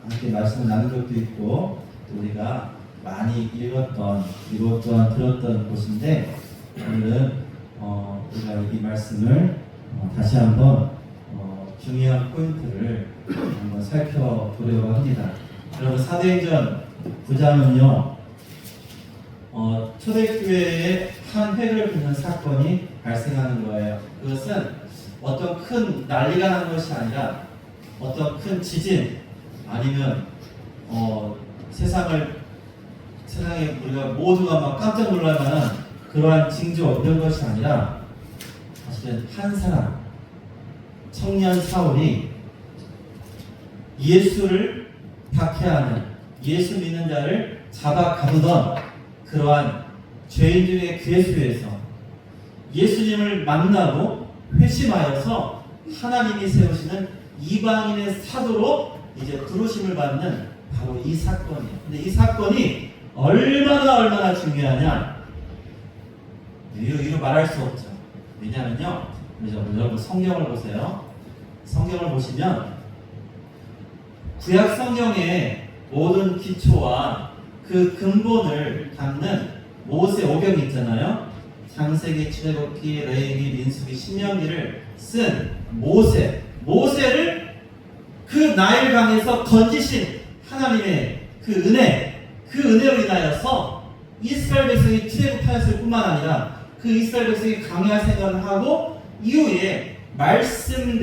함께 말씀을 나눈 적도 있고 또 우리가 많이 읽었던 그리고 또한 들었던 곳인데 오늘은 우리가 이 말씀을 다시 한번 중요한 포인트를 한번 살펴보려고 합니다. 여러분 사도행전 9장은요 초대교회에 한 획을 긋는 사건이 발생하는 거예요. 그것은 어떤 큰 난리가 난 것이 아니라 어떤 큰 지진 아니면 세상에 우리가 모두가 막 깜짝 놀랄 만한 그러한 징조 이런 것이 아니라 사실은 한 사람 청년 사울이 예수를 박해하는 예수 믿는 자를 잡아 가두던 그러한 죄인들의 괴수에서 예수님을 만나고 회심하여서 하나님이 세우시는 이방인의 사도로 이제 부르심을 받는 바로 이 사건이에요. 근데 이 사건이 얼마나 중요하냐? 이루 말할 수 없죠. 왜냐하면요, 여러분 성경을 보세요. 성경을 보시면 구약 성경의 모든 기초와 그 근본을 담는 모세 오경이 있잖아요. 창세기, 출애굽기, 레위기, 민수기, 신명기를 쓴 모세를 그 나일 강에서 건지신 하나님의 그 은혜로 인하여서 이스라엘 백성이 출애굽하였을 뿐만 아니라 그 이스라엘 백성이 광야 생활을 하고 이후에 말씀을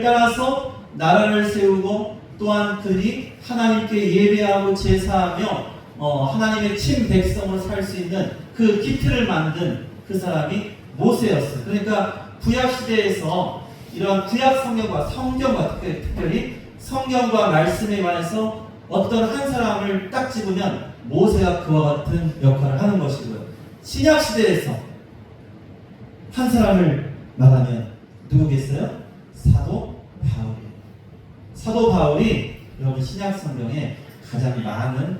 따라서 나라를 세우고 또한 그들이 하나님께 예배하고 제사하며 하나님의 친 백성으로 살 수 있는 그 기틀을 만든 그 사람이 모세였어요. 그러니까 구약 시대에서 이런 구약 성경과 특별히 성경과 말씀에 관해서 어떤 한 사람을 딱 집으면 모세가 그와 같은 역할을 하는 것이고요. 신약 시대에서 한 사람을 말하면 누구겠어요? 사도 바울이 여러분 신약 성경에 가장 많은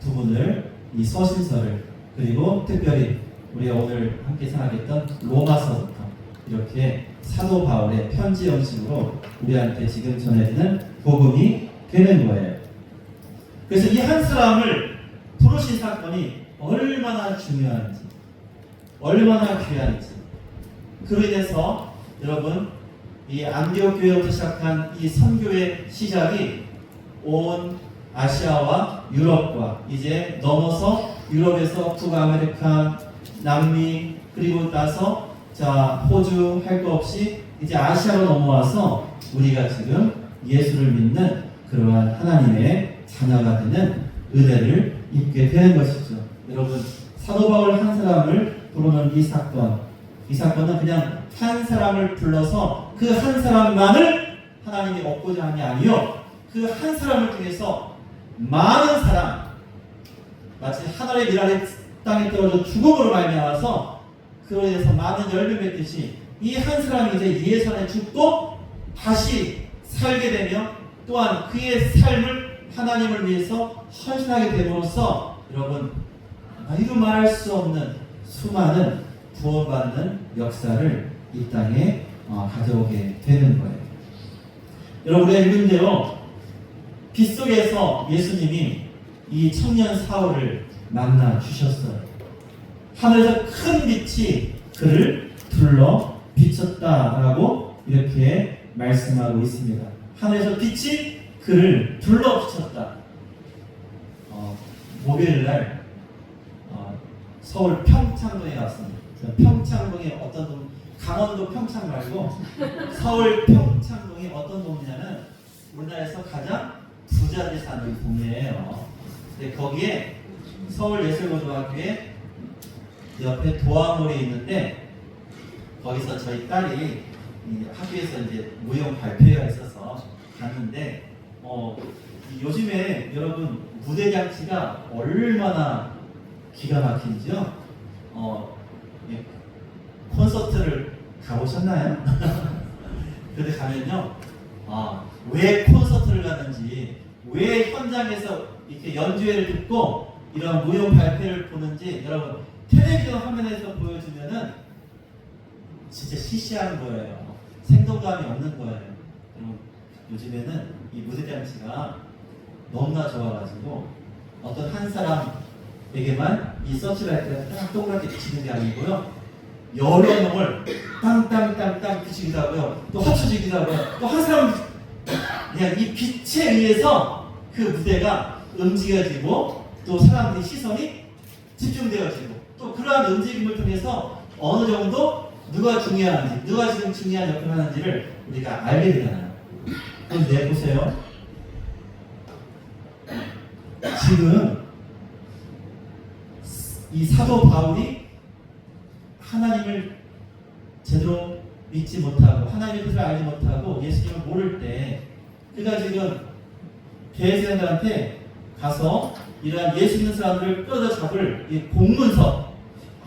부분을 이 서신서를 그리고 특별히 우리가 오늘 함께 생각했던 로마서부터 이렇게 사도 바울의 편지 형식으로 우리한테 지금 전해지는 복음이 되는 거예요. 그래서 이 한 사람을 부르신 사건이 얼마나 중요한지, 얼마나 귀한지, 그로 인해서 여러분 이 안디옥 교회부터 시작한 이 선교의 시작이 온 아시아와 유럽과 이제 넘어서 유럽에서 북아메리카, 남미 그리고 나서 호주 할 거 없이 이제 아시아로 넘어와서 우리가 지금 예수를 믿는 그러한 하나님의 자녀가 되는 은혜를 입게 되는 것이죠. 여러분 사도 바울 한 사람을 부르는 이 사건은 그냥 한 사람을 불러서 그 한 사람만을 하나님이 얻고자 하는 게 아니요, 그 한 사람을 통해서 많은 사람, 마치 하늘의 미랄이 땅에 떨어져 죽음으로 말미암아서 그로 인해서 많은 열매 맺듯이 이 한 사람이 이제 예산에 죽고 다시 살게 되며 또한 그의 삶을 하나님을 위해서 헌신하게 됨으로써 여러분 이루 말할 수 없는 수많은 구원받는 역사를 이 땅에 가져오게 되는 거예요. 여러분 우리가 읽은 대로 빗속에서 예수님이 이 청년 사울을 만나 주셨어요. 하늘에서 큰 빛이 그를 둘러 비쳤다라고 이렇게 말씀하고 있습니다. 하늘에서 빛이 그를 둘러 비쳤다. 목요일날 서울 평창동에 갔습니다. 평창동에 어떤 동, 강원도 평창 말고 서울 평창동에 어떤 동네냐면 우리나라에서 가장 부자들이 사는 동네예요. 근데 거기에 서울예술고등학교에 옆에 도화물이 있는데 거기서 저희 딸이 학교에서 이제 무용 발표회가 있어서 갔는데 요즘에 여러분 무대 장치가 얼마나 기가 막힌지요. 콘서트를 가보셨나요? 그런데 가면요, 왜 콘서트를 가는지, 왜 현장에서 이렇게 연주회를 듣고 이런 무용 발표를 보는지 여러분 텔레비전 화면에서 보여주면은 진짜 시시한 거예요. 생동감이 없는 거예요. 요즘에는 이 무대장치가 너무나 좋아가지고 어떤 한 사람에게만 이 서치라이트가 딱 동그랗게 비치는 게 아니고요. 여러 명을 땅땅땅땅 비치기도 하고요. 또 합쳐지기도 하고요. 또 한 사람 그냥 이 빛에 의해서 그 무대가 움직여지고 또 사람들의 시선이 집중되어지고 또 그러한 움직임을 통해서 어느 정도 누가 중요한지, 누가 지금 중요한 역할을 하는지를 우리가 알게 되잖아요. 그런데 보세요. 지금 이 사도 바울이 하나님을 제대로 믿지 못하고 하나님의 뜻을 알지 못하고 예수님을 모를 때 그가 지금 개세인들한테 가서 이러한 예수 믿는 사람들을 끌어다 잡을 이 공문서,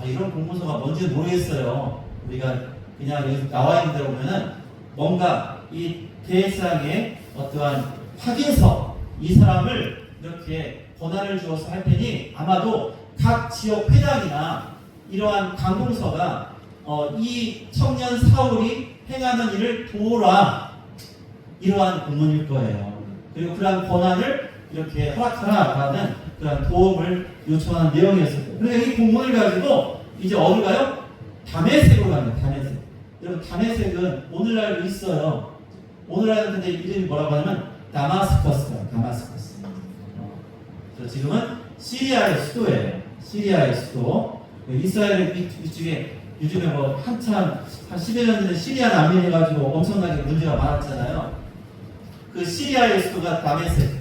이런 공문서가 뭔지는 모르겠어요. 우리가 그냥 여기 나와 있는 대로 보면은 뭔가 이 대상의 어떠한 확인서, 이 사람을 이렇게 권한을 주어서 할 테니 아마도 각 지역 회당이나 이러한 관공서가 이 청년 사울이 행하는 일을 도우라, 이러한 공문일 거예요. 그리고 그러한 권한을 이렇게 허락하라라는 그런 도움을 요청하는 내용이었어요. 그런데 이 공문을 가지고 이제 어디 가요? 다메섹으로 갑니다. 다메섹. 여러분 다메섹은 오늘날도 있어요. 오늘날은 근데 이름이 뭐라고 하냐면 다마스커스예요. 다마스커스. 지금은 시리아의 수도예요. 시리아의 수도. 이스라엘 이쪽에 요즘에 뭐 한참 한 10여 년 전에 시리아 난민해가지고 엄청나게 문제가 많았잖아요. 그 시리아의 수도가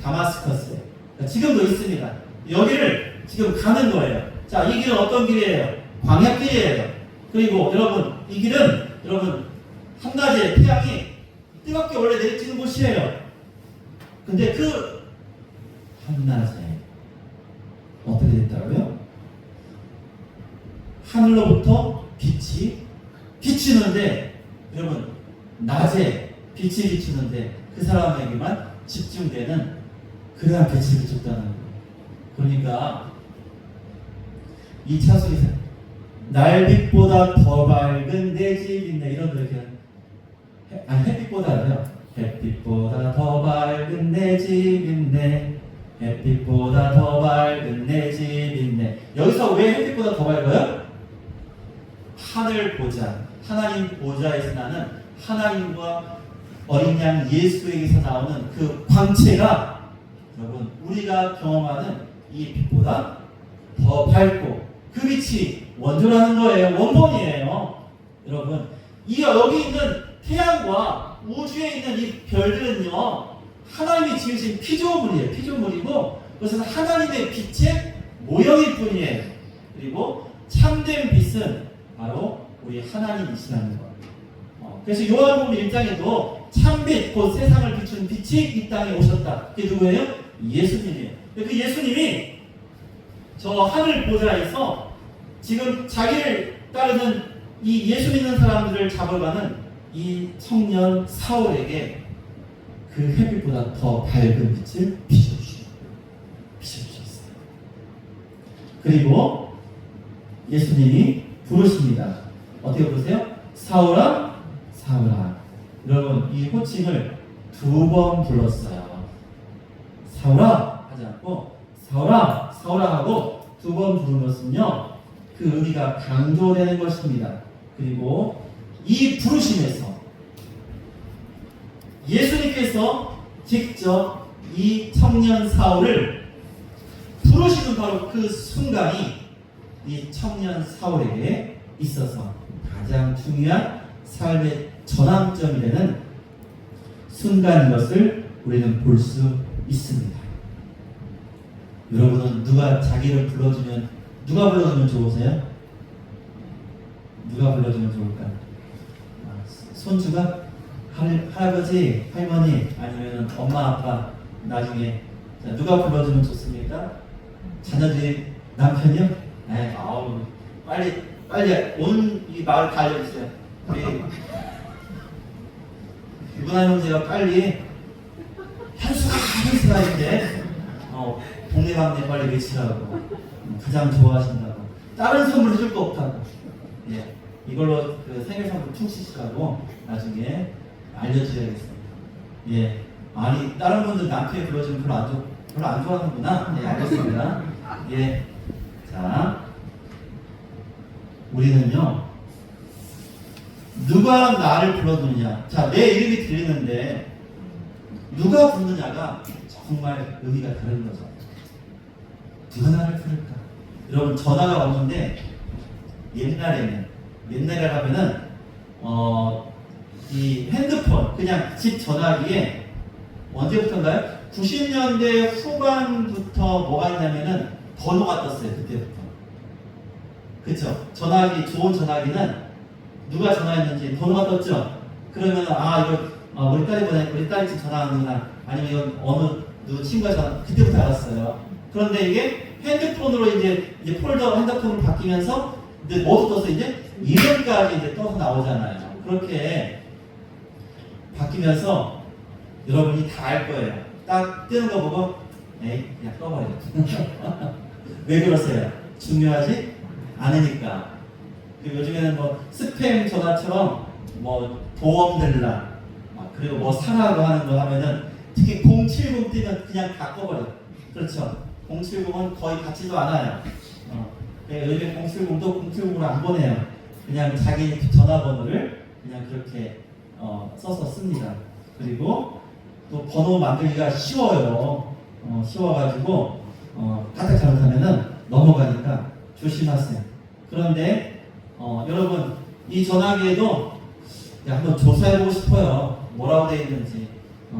다마스커스예요. 지금도 있습니다. 여기를 지금 가는 거예요. 자, 이 길은 어떤 길이에요? 광야길이에요. 그리고 여러분, 이 길은 여러분 한낮에 태양이 뜨겁게 원래 내리쬐는 곳이에요. 근데 그 한낮에 어떻게 됐다고요? 하늘로부터 빛이 비추는데, 여러분 낮에 빛이 비추는데 그 사람에게만 집중되는 그러한 빛을 비췄다는 거예요. 그러니까 이 차속에서 날빛보다 더 밝은 내 집 있네, 이런 노래. 아니, 햇빛보다요. 햇빛보다 더 밝은 내 집 있네. 햇빛보다 더 밝은 내 집 있네. 여기서 왜 햇빛보다 더 밝아요? 하늘 보좌, 하나님 보좌에서 나는 하나님과 어린 양 예수에게서 나오는 그 광채가 여러분 우리가 경험하는 이 빛보다 더 밝고 그 빛이 원조라는 거예요. 원본이에요. 여러분 여기 있는 태양과 우주에 있는 이 별들은요 하나님이 지으신 피조물이에요. 피조물이고 그것은 하나님의 빛의 모형일 뿐이에요. 그리고 참된 빛은 바로 우리 하나님이시라는 것. 그래서 요한복음 1장에도 참빛, 곧 세상을 비추는 빛이 이 땅에 오셨다. 그게 누구예요? 예수님이에요. 그 예수님이 저 하늘 보좌에서 지금 자기를 따르는 이 예수 믿는 사람들을 잡아가는 이 청년 사울에게 그 햇빛보다 더 밝은 빛을 비춰주셨어요. 그리고 예수님이 부르십니다. 어떻게 부르세요? 사울아, 사울아. 여러분 이 호칭을 2번 불렀어요. 사울아 하지 않고 사울아, 사울아 하고 2번 부른 것은요 그 의미가 강조되는 것입니다. 그리고 이 부르심에서 예수님께서 직접 이 청년 사울을 부르시는 바로 그 순간이 이 청년 사울에게 있어서 가장 중요한 삶의 전환점이 되는 순간인 것을 우리는 볼 수 있습니다. 여러분은 누가 자기를 불러주면, 누가 불러주면 좋으세요? 누가 불러주면 좋을까? 손주가? 할아버지, 할머니, 아니면 엄마, 아빠, 나중에 누가 불러주면 좋습니까? 자녀들이, 남편이요? 네, 빨리 온 이 마을 다 알려주세요. 우리 유부남 형제가 빨리 현수가 있는데 동네방네 빨리 외치라고, 가장 좋아하신다고, 다른 선물 해줄 거 없다고, 예, 이걸로 그 생일 선물 퉁치시라고 나중에 알려드려야겠습니다. 예, 아니 다른 분들 남편이 불러주면 별로 안 좋아하는구나. 예, 알겠습니다. 예, 자 우리는요 누가 나를 불러주느냐. 자, 내 이름이 들리는데 누가 부르느냐가 정말 의미가 다른 거죠. 누가 나를 부를까? 여러분 전화가 오는데 옛날에 가면은 이 핸드폰 그냥 집 전화기에 언제부터인가요? 90년대 후반부터 뭐가 있냐면은 번호가 떴어요. 그때부터. 그쵸? 전화기, 좋은 전화기는 누가 전화했는지 번호가 떴죠? 그러면 이거 우리 딸이 지금 전화하는구나. 아니면 이건 누구 친구가 전화. 그때부터 알았어요. 그런데 이게 핸드폰으로 이제 폴더 핸드폰으로 바뀌면서 이제 뭐도 떠서 이제 이름까지 이제 떠서 나오잖아요. 그렇게 바뀌면서 여러분이 다 알 거예요. 딱 뜨는 거 보고 에이 그냥 꺼버려. 왜 그러세요? 중요하지 않으니까. 요즘에는 뭐 스팸 전화처럼 뭐 보험들라 그리고 뭐 사라고 하는 거 하면은 특히 070 뜨면 그냥 다 꺼버려. 그렇죠? 070은 거의 받지도 않아요. 요즘 070도 070으로 안 보내요. 그냥 자기 전화번호를 그냥 그렇게 써서 씁니다. 그리고 또 번호 만들기가 쉬워요. 쉬워가지고 까딱 잘못하면은 넘어가니까 조심하세요. 그런데 여러분 이 전화기에도 한번 조사해보고 싶어요. 뭐라고 되어 있는지.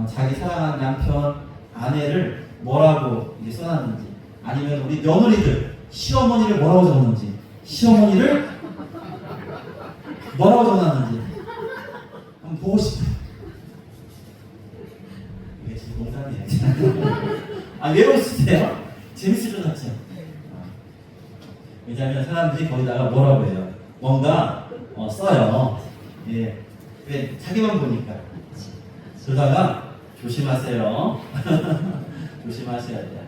자기 사랑하는 남편, 아내를 뭐라고 이게 써놨는지. 아니면 우리 며느리들 시어머니를 뭐라고 적었는지. 시어머니를 뭐라고 적어놨는지 한번 보고 싶어요. 이게 지금 농담이에요. 왜 웃으세요? 재밌을 것 같죠? 왜냐하면 사람들이 거기다가 뭐라고 해요? 뭔가 써요. 예. 왜? 자기만 보니까. 그러다가 조심하세요. 조심하셔야 돼요.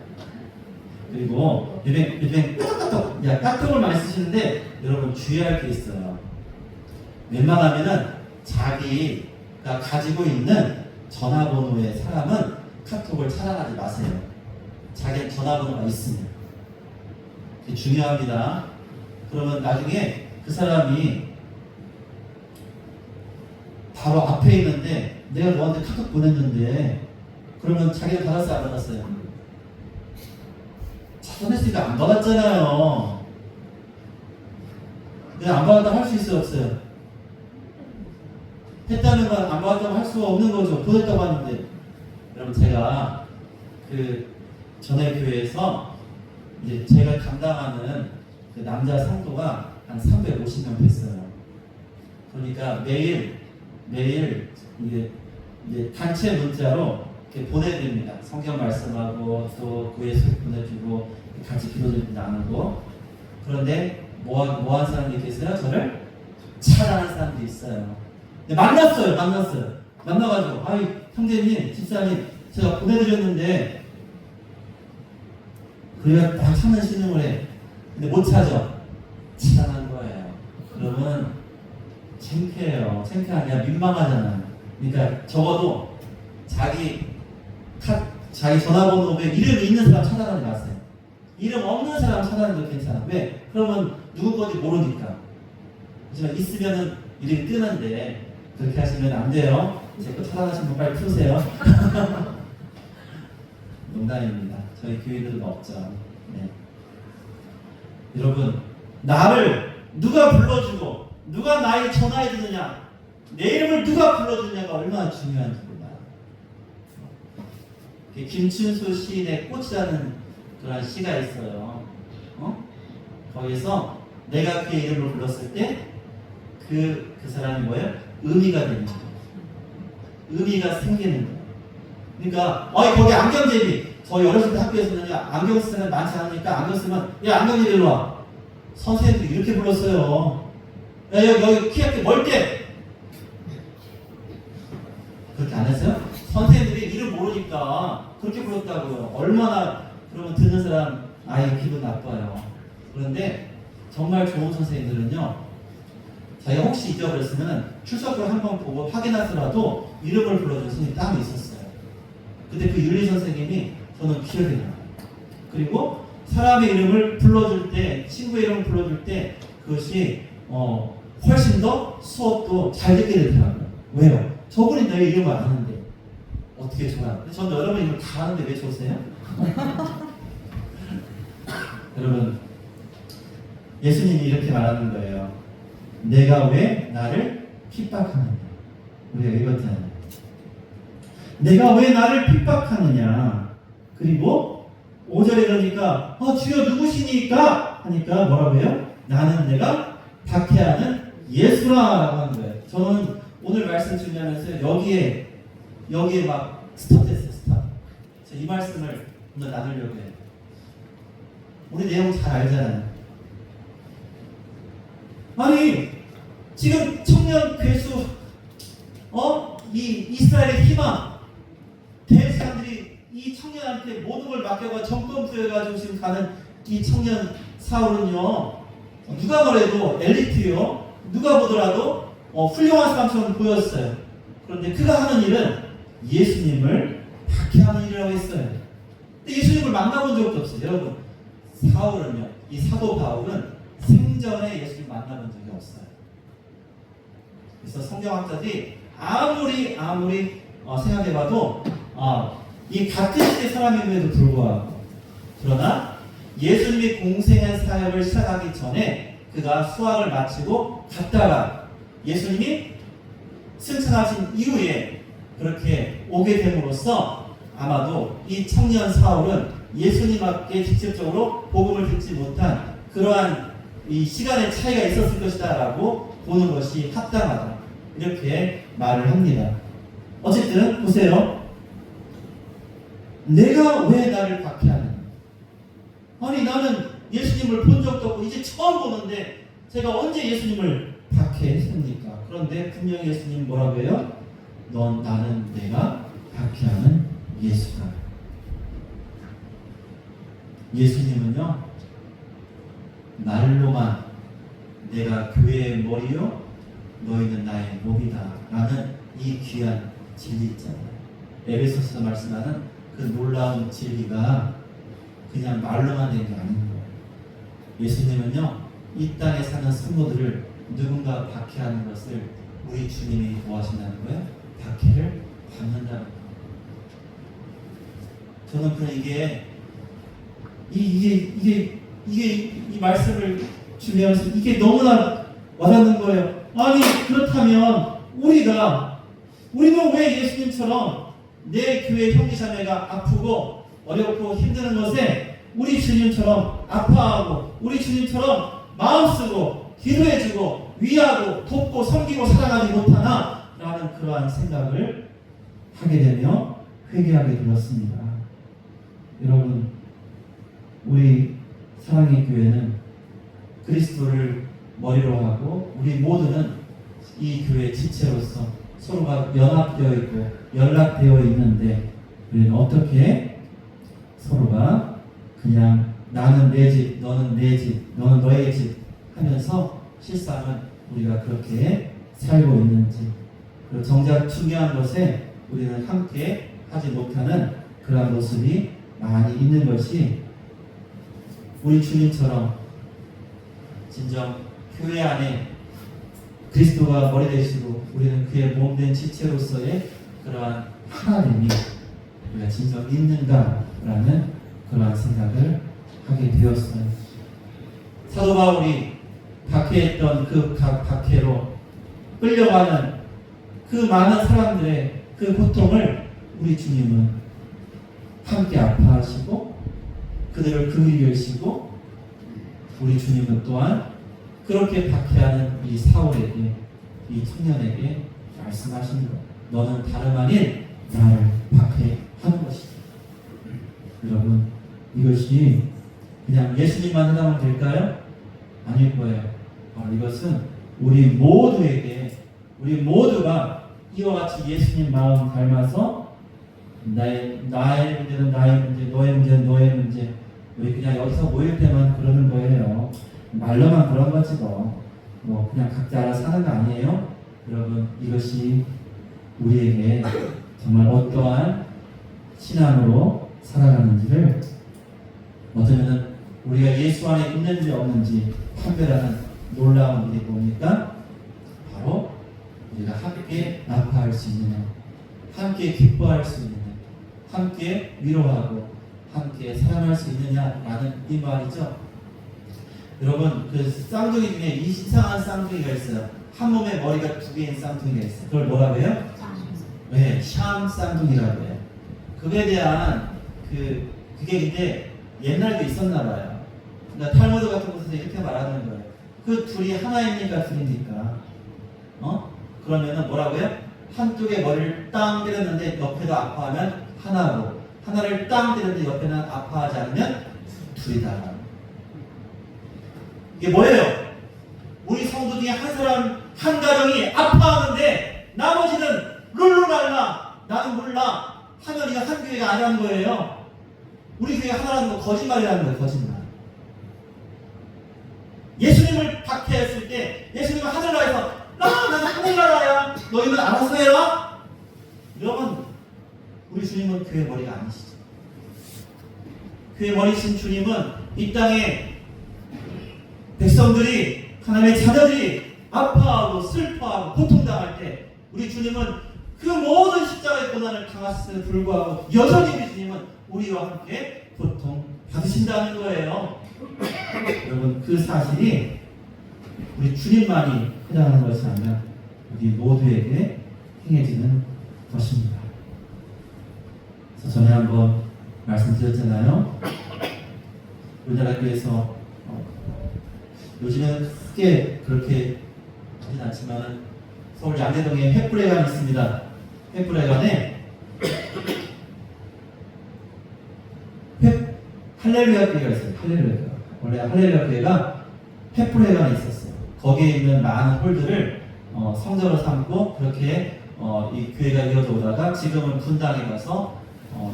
그리고 요즘 까톡을 많이 쓰시는데 여러분 주의할 게 있어요. 웬만하면은 자기가 가지고 있는 전화번호의 사람은 카톡을 차단하지 마세요. 자기 전화번호가 있으면. 중요합니다. 그러면 나중에 그 사람이 바로 앞에 있는데 내가 너한테 카톡 보냈는데 그러면 자기가 받았어요? 안 받았어요? 차단했으니까 안 받았잖아요. 내가 안 받았다고 할 수 있어요? 없어요? 했다는 건 안 받았다고 할 수가 없는 거죠. 보냈다고 하는데. 여러분 제가 그 전에 교회에서 이제 제가 담당하는 그 남자 성도가 한 350명 됐어요. 그러니까 매일 이제 단체 문자로 이렇게 보내드립니다. 성경 말씀하고 또 교회 소식 보내주고 같이 기도드리고 나누고. 그런데 뭐한 사람들이 계세요? 저를 차단하는 사람들이 있어요. 근데 만났어요. 만나가지고 형제님, 집사님 제가 보내드렸는데 그래야 딱 찾는 신용을 해. 근데 못 찾아. 차단한 거예요. 그러면 창피해요. 창피한 게 아니라 민망하잖아요. 그러니까 적어도 자기 전화번호에 이름이 있는 사람 차단하지 마세요. 이름 없는 사람 차단해도 괜찮아. 왜? 그러면 누구 건지 모르니까. 하지만 있으면은 이름이 뜨는데 그렇게 하시면 안 돼요. 제 거 차단하시면 빨리 푸세요. 농담입니다. 저희 교회들은 없죠. 네. 여러분, 나를 누가 불러주고 누가 나에게 전화해 주느냐, 내 이름을 누가 불러주느냐가 얼마나 중요한지 몰라요. 김춘수 시인의 꽃이라는 그런 시가 있어요. 거기서 내가 그의 이름을 불렀을 때 그 사람이 뭐예요? 의미가 되는 거예요. 의미가 생기는 거예요. 그러니까 거기 안경제비, 저희 어렸을 때 학교에서는 안경 쓰는 사람 많지 않으니까 안경 쓰면 야 안경제비 일로 와. 선생님도 이렇게 불렀어요. 야 여기 키 작게 멀게. 그렇게 안 했어요? 선생님들이 이름 모르니까 그렇게 불렀다고요. 얼마나 그러면 듣는 사람 기분 나빠요. 그런데 정말 좋은 선생님들은요, 자기가 혹시 잊어버렸으면 출석부를 한번 보고 확인하더라도 이름을 불러주는 선생님이 따로 있었어요. 근데 그 윤리 선생님이 저는 기억이 나요. 그리고 사람의 이름을 불러줄 때, 친구의 이름을 불러줄 때 그것이 훨씬 더 수업도 잘 듣게 되더라고요. 왜요? 저분이 내 이름을 아는데 어떻게 좋아요? 전 여러분 이름을 다 아는데 왜 좋으세요? 여러분, 예수님이 이렇게 말하는 거예요. 내가 왜 나를 핍박하느냐? 우리가 읽었잖아요. 내가 왜 나를 핍박하느냐? 그리고 5절에 그러니까 주여 누구시니까? 하니까 뭐라고 해요? 나는 내가 박해하는 예수라라고 하는 거예요. 저는 오늘 말씀 준비하면서 여기에 막 스톱됐어요. 스톱. 이 말씀을 오늘 나누려고 해요. 우리 내용 잘 알잖아요. 아니 지금 청년 괴수 이 이스라엘의 희망 대사람들이 이 청년한테 모든 걸 맡겨가 정권 부여해가지고 지금 가는 이 청년 사울은요, 누가 뭐래도 엘리트요, 누가 보더라도 훌륭한 사람처럼 보였어요. 그런데 그가 하는 일은 예수님을 박해하는 일이라고 했어요. 근데 예수님을 만나본 적도 없어요. 여러분, 사울은요, 이 사도 바울은 생전에 예수님 만나본 적이 없어요. 그래서 성경학자들이 아무리 생각해봐도 이 같은 시대 사람임에도 불구하고, 그러나 예수님이 공생의 사역을 시작하기 전에 그가 수학을 마치고 갔다가 예수님이 승천하신 이후에 그렇게 오게 됨으로써 아마도 이 청년 사울은 예수님께 직접적으로 복음을 듣지 못한 그러한 이 시간의 차이가 있었을 것이다라고 보는 것이 합당하다, 이렇게 말을 합니다. 어쨌든 보세요. 내가 왜 나를 박해하느냐? 아니 나는 예수님을 본 적도 없고 이제 처음 보는데 제가 언제 예수님을 박해했습니까? 그런데 분명히 예수님 뭐라고 해요? 나는 내가 박해하는 예수다. 예수님은요, 말로만 내가 교회의 머리요 너희는 나의 몸이다 라는 이 귀한 진리 있잖아요. 에베소서에서 말씀하는 그 놀라운 진리가 그냥 말로만 된 게 아닌 거예요. 예수님은요, 이 땅에 사는 성도들을 누군가 박해하는 것을 우리 주님이 뭐 하신다는 거예요? 박해를 받는다는 거예요. 저는 그냥 이 말씀을 준비하면서 이게 너무나 와닿는 거예요. 아니 그렇다면 우리는 왜 예수님처럼 내 교회 형제자매가 아프고 어렵고 힘드는 것에 우리 주님처럼 아파하고 우리 주님처럼 마음 쓰고 기도해주고 위하고 돕고 섬기고 사랑하지 못하나? 라는 그러한 생각을 하게 되며 회개하게 되었습니다. 여러분, 우리 사랑의 교회는 그리스도를 머리로 하고 우리 모두는 이 교회 지체로서 서로가 연합되어 있고 연락되어 있는데, 우리는 어떻게 서로가 그냥 나는 내 집, 너는 내 집, 너는 너의 집 하면서 실상은 우리가 그렇게 살고 있는지, 그리고 정작 중요한 것에 우리는 함께 하지 못하는 그런 모습이 많이 있는 것이, 우리 주님처럼 진정 교회 안에 그리스도가 머리 되시고 우리는 그의 몸된 지체로서의 그러한 하나됨이 우리가 진정 있는가라는 그러한 생각을 하게 되었어요. 사도 바울이 박해했던 그 박해로 끌려가는 그 많은 사람들의 그 고통을 우리 주님은 함께 아파하시고 그들을 긍휼히 우리 주님은 또한 그렇게 박해하는 이 사울에게, 이 청년에게 말씀하십니다. 너는 다름 아닌 나를 박해하는 것이다. 여러분, 이것이 그냥 예수님만 해당하면 될까요? 아닐 거예요. 이것은 우리 모두가 이와 같이 예수님 마음 닮아서 나의 문제는 나의 문제, 너의 문제는 너의 문제, 우리 그냥 여기서 모일 때만 그러는 거예요. 말로만 그런 거지 뭐 그냥 각자 알아서 사는 거 아니에요? 여러분, 이것이 우리에게 정말 어떠한 신앙으로 살아가는지를 어쩌면 우리가 예수 안에 있는지 없는지 판별하는 놀라운 일이 뭡니까? 바로 우리가 함께 아파할 수 있느냐, 함께 기뻐할 수 있느냐, 함께 위로하고 함께 사랑할 수 있느냐라는 이 말이죠. 여러분, 그 쌍둥이 중에 이상한 쌍둥이가 있어요. 한 몸에 머리가 두 개인 쌍둥이가 있어요. 그걸 뭐라고 해요? 네, 샴 쌍둥이라고 해요. 그거에 대한 그게 이제 옛날도 있었나 봐요. 그러니까 탈무드 같은 곳에서 이렇게 말하는 거예요. 그 둘이 하나입니까 둘입니까? 그러면은 뭐라고요? 한쪽에 머리를 땅 때렸는데 옆에도 아파하면 하나고, 하나를 땅 때렸는데 옆에는 아파하지 않으면 둘이다. 이게 뭐예요? 우리 성도 중에 한 사람, 한 가정이 아파하는데 나머지는 룰루랄라 나는 몰라 하면 이거 한 교회가 아니라는 거예요. 우리 교회가 하나라는 거 거짓말이라는 거예요. 거짓말. 예수님을 박해했을 때 예수님은 하늘나라에서 나는 하늘나라야 너희는 알아서 해라. 여러분, 우리 주님은 교회 머리가 아니시죠. 교회 머리신 주님은 이 땅에 백성들이, 하나님의 자녀들이 아파하고 슬퍼하고 고통당할 때 우리 주님은 그 모든 십자가의 고난을 당하셨음에도 불구하고 여전히 우리 주님은 우리와 함께 고통 받으신다는 거예요. 여러분, 그 사실이 우리 주님만이 해당하는 것이 아니라 우리 모두에게 행해지는 것입니다. 그래서 전에 한번 말씀드렸잖아요. 우리나라 교회에서 요즘에는 크게 그렇게 하진 않지만 서울 양재동에 횃불회관이 있습니다. 횃불회관에 할렐루야 교회가 있어요. 할렐루야 교회. 원래 할렐루야 교회가 횃불회관에 있었어요. 거기에 있는 많은 홀들을 성전으로 삼고 그렇게 이 교회가 이어져 오다가 지금은 분당에 가서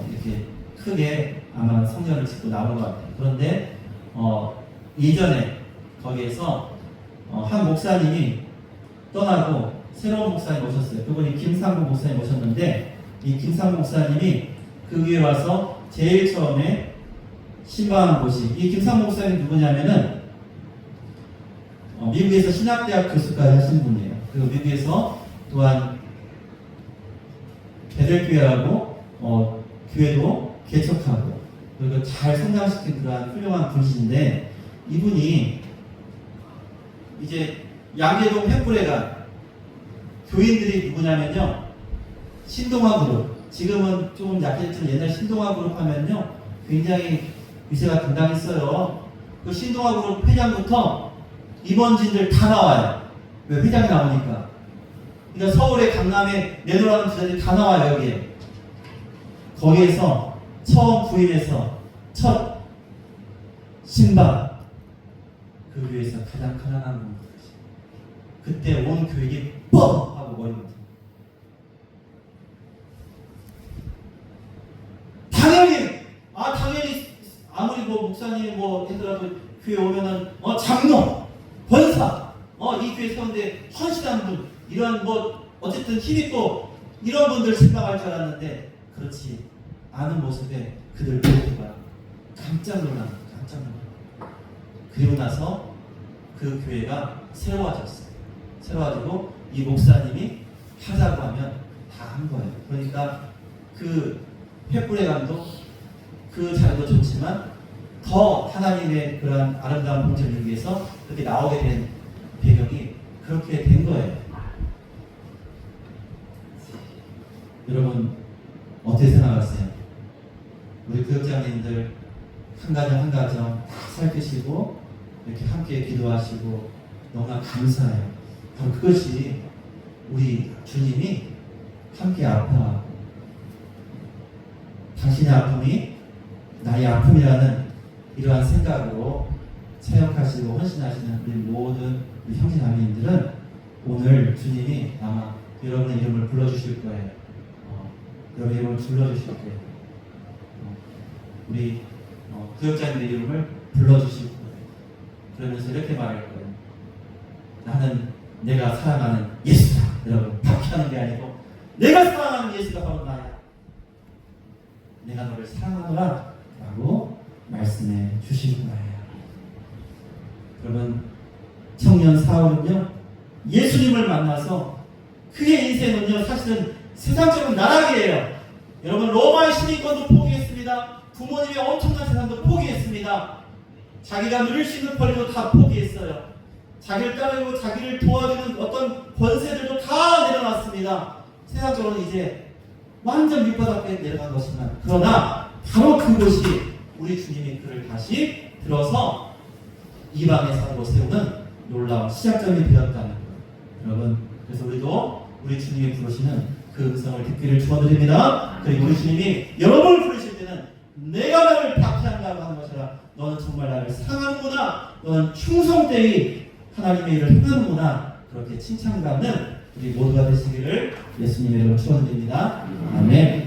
이렇게 크게 아마 성전을 짓고 나온 것 같아요. 그런데 이전에 거기에서 한 목사님이 떠나고 새로운 목사님 오셨어요. 그분이 김상국 목사님 오셨는데 이 김상국 목사님이 그 위에 와서 제일 처음에 신방한 곳이, 이 김상국 목사님 누구냐면은 미국에서 신학대학 교수까지 하신 분이에요. 그리고 미국에서 또한 베델교회라고 교회도 개척하고 그리고 잘 성장시킨 그러한 훌륭한 분이신데, 이분이 이제 양재동 횃불회관 교인들이 누구냐면요, 신동아 그룹, 지금은 조금 약해졌지만 옛날 신동아 그룹 하면요 굉장히 위세가 당당했어요. 그 신동아 그룹 회장부터 임원진들 다 나와요. 왜? 회장이 나오니까. 그러니까 서울에, 강남에 내놓으라는 부자들이 다 나와요. 여기에. 거기에서 처음 부임해서 첫 신방, 그 교회에서 가장 가난한 분, 그때 온 교육이 뻥 하고 머리 맞아. 당연히 아무리 뭐 목사님 뭐 했더라도 교회 오면은 장로, 권사, 이 교회 세운데 헌신한 분, 이런 뭐 어쨌든 힘있고 이런 분들 생각할 줄 알았는데 그렇지 않은 모습에 그들 모두가 깜짝 놀라. 그리고 나서 그 교회가 새로워졌어요. 새로워지고 이 목사님이 하자고 하면 다 한 거예요. 그러니까 그 횃불회관도 그 자리도 좋지만 더 하나님의 그런 아름다운 본질을 위해서 그렇게 나오게 된 배경이 그렇게 된 거예요. 여러분, 어떻게 생각하세요? 우리 교육장님들 한 가정 한 가정 다 살피시고 이렇게 함께 기도하시고 너무나 감사해요. 바로 그것이 우리 주님이 함께 아파하고 당신의 아픔이 나의 아픔이라는 이러한 생각으로 사역하시고 헌신하시는 우리 모든 우리 형제자매님들은 오늘 주님이 아마 여러분의 이름을 불러주실 거예요. 여러분의 이름을 불러주실 거예요. 우리 구역자님의 이름을 불러주실 거예요. 그러면서 이렇게 말할 거예요. 나는 내가 사랑하는 예수다. 여러분, 박해하는 게 아니고 내가 사랑하는 예수가 바로 나야. 내가 너를 사랑하노라 라고 말씀해 주신 거예요. 여러분, 청년 사울은요, 예수님을 만나서 그의 인생은요, 사실은 세상적인 나락이에요. 여러분, 로마의 시민권도 포기했습니다. 부모님의 엄청난 재산도 포기했습니다. 자기가 누릴 수 있는 권리도 다 포기했어요. 자기를 따르고 자기를 도와주는 어떤 권세들도 다 내려놨습니다. 세상적으로는 이제 완전 밑바닥에 내려간 것이지만, 그러나 바로 그곳이 우리 주님이 그를 다시 들어서 이방의 산으로 세우는 놀라운 시작점이 되었다는 거예요. 여러분, 그래서 우리도 우리 주님이 부르시는 그 음성을 듣기를 축원드립니다. 그리고 우리 주님이 여러분을 부르실 때는 내가 너를 박해한다고 하는 것이라, 너는 정말 나를 사랑하는구나, 너는 충성되이 하나님의 일을 행하는구나, 그렇게 칭찬받는 우리 모두가 되시기를 예수님의 이름으로 축원드립니다. 아멘.